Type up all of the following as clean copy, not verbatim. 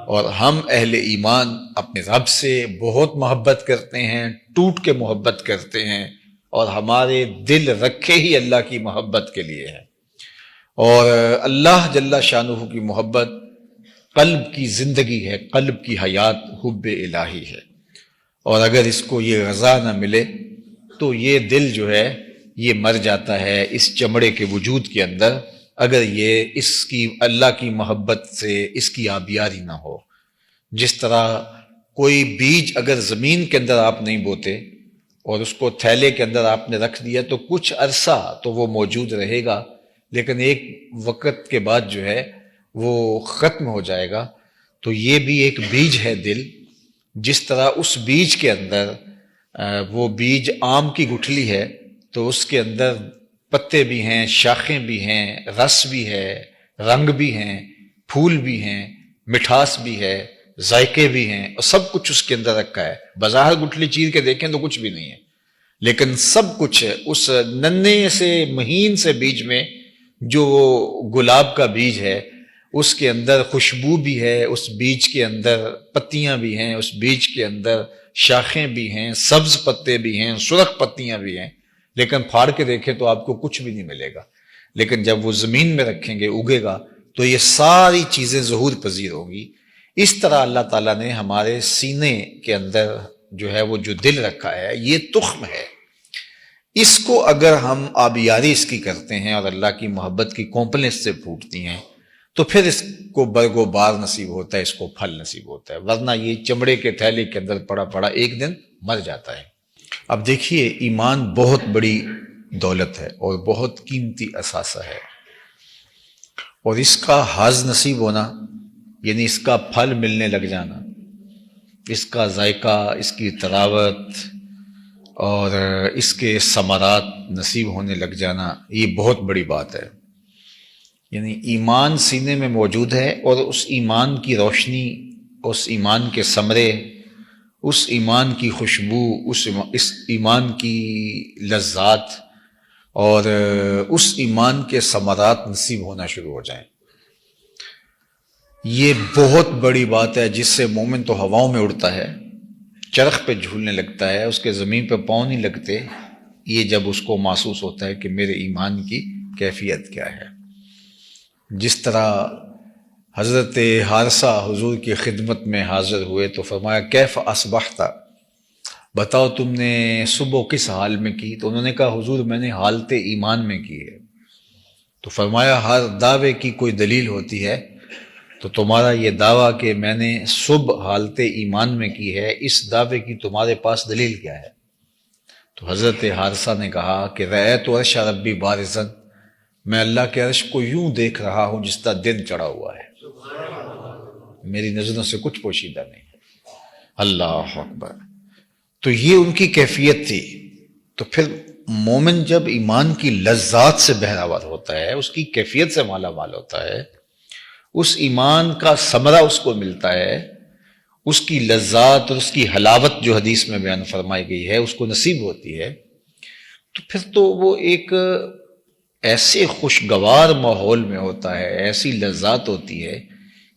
اور ہم اہل ایمان اپنے رب سے بہت محبت کرتے ہیں، ٹوٹ کے محبت کرتے ہیں، اور ہمارے دل رکھے ہی اللہ کی محبت کے لیے ہیں۔ اور اللہ جل شانہ کی محبت قلب کی زندگی ہے، قلب کی حیات حب الہی ہے، اور اگر اس کو یہ غذا نہ ملے تو یہ دل جو ہے یہ مر جاتا ہے اس چمڑے کے وجود کے اندر، اگر یہ اس کی اللہ کی محبت سے اس کی آبیاری نہ ہو۔ جس طرح کوئی بیج اگر زمین کے اندر آپ نہیں بوتے اور اس کو تھیلے کے اندر آپ نے رکھ دیا تو کچھ عرصہ تو وہ موجود رہے گا، لیکن ایک وقت کے بعد جو ہے وہ ختم ہو جائے گا۔ تو یہ بھی ایک بیج ہے دل، جس طرح اس بیج کے اندر وہ بیج آم کی گٹھلی ہے تو اس کے اندر پتے بھی ہیں، شاخیں بھی ہیں، رس بھی ہے، رنگ بھی ہیں، پھول بھی ہیں، مٹھاس بھی ہے، ذائقے بھی ہیں، اور سب کچھ اس کے اندر رکھا ہے۔ بظاہر گٹھلی چیر کے دیکھیں تو کچھ بھی نہیں ہے، لیکن سب کچھ ہے اس ننھے سے مہین سے بیج میں۔ جو گلاب کا بیج ہے اس کے اندر خوشبو بھی ہے، اس بیج کے اندر پتیاں بھی ہیں، اس بیج کے اندر شاخیں بھی ہیں، سبز پتے بھی ہیں، سرخ پتیاں بھی ہیں، لیکن پھاڑ کے دیکھیں تو آپ کو کچھ بھی نہیں ملے گا۔ لیکن جب وہ زمین میں رکھیں گے، اگے گا، تو یہ ساری چیزیں ظہور پذیر ہوں گی۔ اس طرح اللہ تعالیٰ نے ہمارے سینے کے اندر جو ہے وہ جو دل رکھا ہے، یہ تخم ہے۔ اس کو اگر ہم آبیاری اس کی کرتے ہیں اور اللہ کی محبت کی کونپلیں اس سے پھوٹتی ہیں تو پھر اس کو برگ و بار نصیب ہوتا ہے، اس کو پھل نصیب ہوتا ہے، ورنہ یہ چمڑے کے تھیلے کے اندر پڑا پڑا ایک دن مر جاتا ہے۔ اب دیکھیے، ایمان بہت بڑی دولت ہے اور بہت قیمتی اثاثہ ہے، اور اس کا حظ نصیب ہونا یعنی اس کا پھل ملنے لگ جانا، اس کا ذائقہ، اس کی تراوت اور اس کے ثمرات نصیب ہونے لگ جانا، یہ بہت بڑی بات ہے۔ یعنی ایمان سینے میں موجود ہے، اور اس ایمان کی روشنی، اس ایمان کے ثمرے، اس ایمان کی خوشبو، اس ایمان کی لذات اور اس ایمان کے ثمرات نصیب ہونا شروع ہو جائیں، یہ بہت بڑی بات ہے، جس سے مومن تو ہواؤں میں اڑتا ہے، چرخ پہ جھولنے لگتا ہے، اس کے زمین پہ پاؤں نہیں لگتے، یہ جب اس کو محسوس ہوتا ہے کہ میرے ایمان کی کیفیت کیا ہے۔ جس طرح حضرت حارثہ حضور کی خدمت میں حاضر ہوئے تو فرمایا کیف اصبحت، بتاؤ تم نے صبح کس حال میں کی؟ تو انہوں نے کہا حضور میں نے حالت ایمان میں کی ہے۔ تو فرمایا ہر دعوے کی کوئی دلیل ہوتی ہے، تو تمہارا یہ دعویٰ کہ میں نے صبح حالت ایمان میں کی ہے، اس دعوے کی تمہارے پاس دلیل کیا ہے؟ تو حضرت حارثہ نے کہا کہ رأیت عرش ربی بارزاً، میں اللہ کے عرش کو یوں دیکھ رہا ہوں جس طرح دن چڑھا ہوا ہے، میری نظروں سے کچھ پوشیدہ نہیں۔ اللہ اکبر! تو یہ ان کی کیفیت تھی۔ تو پھر مومن جب ایمان کی لذات سے بہرہور ہوتا ہے، اس کی کیفیت سے مالا مال ہوتا ہے، اس ایمان کا ثمرہ اس کو ملتا ہے، اس کی لذات اور اس کی حلاوت جو حدیث میں بیان فرمائی گئی ہے اس کو نصیب ہوتی ہے، تو پھر تو وہ ایک ایسے خوشگوار ماحول میں ہوتا ہے، ایسی لذات ہوتی ہے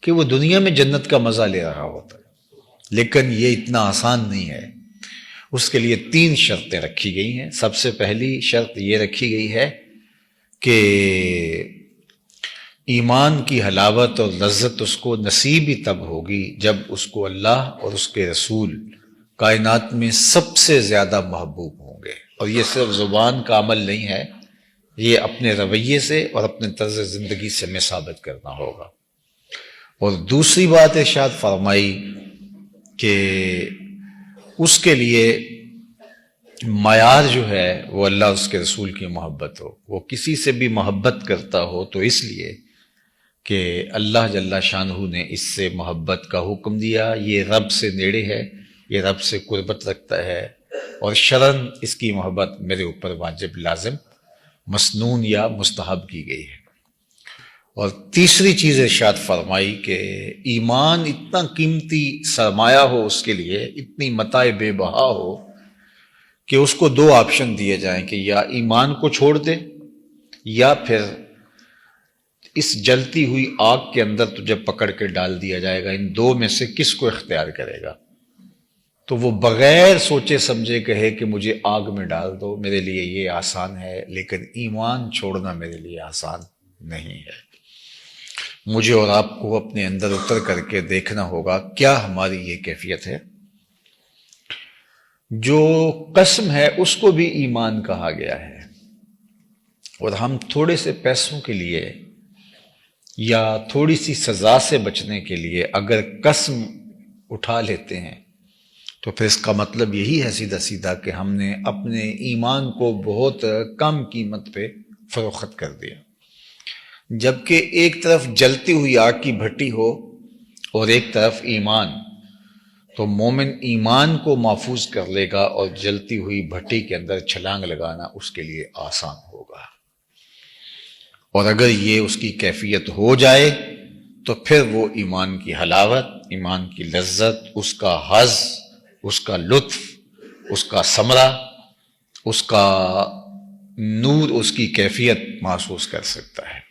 کہ وہ دنیا میں جنت کا مزہ لے رہا ہوتا ہے۔ لیکن یہ اتنا آسان نہیں ہے، اس کے لیے 3 شرطیں رکھی گئی ہیں۔ سب سے پہلی شرط یہ رکھی گئی ہے کہ ایمان کی حلاوت اور لذت اس کو نصیب ہی تب ہوگی جب اس کو اللہ اور اس کے رسول کائنات میں سب سے زیادہ محبوب ہوں گے، اور یہ صرف زبان کا عمل نہیں ہے، یہ اپنے رویے سے اور اپنے طرز زندگی سے میں ثابت کرنا ہوگا۔ اور دوسری بات ارشاد فرمائی کہ اس کے لیے معیار جو ہے وہ اللہ اس کے رسول کی محبت ہو، وہ کسی سے بھی محبت کرتا ہو تو اس لیے کہ اللہ جل شانہ نے اس سے محبت کا حکم دیا، یہ رب سے نیڑے ہے، یہ رب سے قربت رکھتا ہے، اور شرعاً اس کی محبت میرے اوپر واجب، لازم، مسنون یا مستحب کی گئی ہے۔ اور تیسری چیز ارشاد فرمائی کہ ایمان اتنا قیمتی سرمایہ ہو اس کے لیے، اتنی متاع بے بہا ہو کہ اس کو 2 آپشن دیے جائیں کہ یا ایمان کو چھوڑ دے یا پھر اس جلتی ہوئی آگ کے اندر تجھے پکڑ کے ڈال دیا جائے گا، ان دو میں سے کس کو اختیار کرے گا؟ تو وہ بغیر سوچے سمجھے کہے کہ مجھے آگ میں ڈال دو، میرے لیے یہ آسان ہے، لیکن ایمان چھوڑنا میرے لیے آسان نہیں ہے۔ مجھے اور آپ کو اپنے اندر اتر کر کے دیکھنا ہوگا کیا ہماری یہ کیفیت ہے۔ جو قسم ہے اس کو بھی ایمان کہا گیا ہے، اور ہم تھوڑے سے پیسوں کے لیے یا تھوڑی سی سزا سے بچنے کے لیے اگر قسم اٹھا لیتے ہیں تو پھر اس کا مطلب یہی ہے سیدھا سیدھا کہ ہم نے اپنے ایمان کو بہت کم قیمت پہ فروخت کر دیا۔ جبکہ ایک طرف جلتی ہوئی آگ کی بھٹی ہو اور ایک طرف ایمان، تو مومن ایمان کو محفوظ کر لے گا اور جلتی ہوئی بھٹی کے اندر چھلانگ لگانا اس کے لیے آسان ہوگا۔ اور اگر یہ اس کی کیفیت ہو جائے تو پھر وہ ایمان کی حلاوت، ایمان کی لذت، اس کا حظ، اس کا لطف، اس کا ثمرہ، اس کا نور، اس کی کیفیت محسوس کر سکتا ہے۔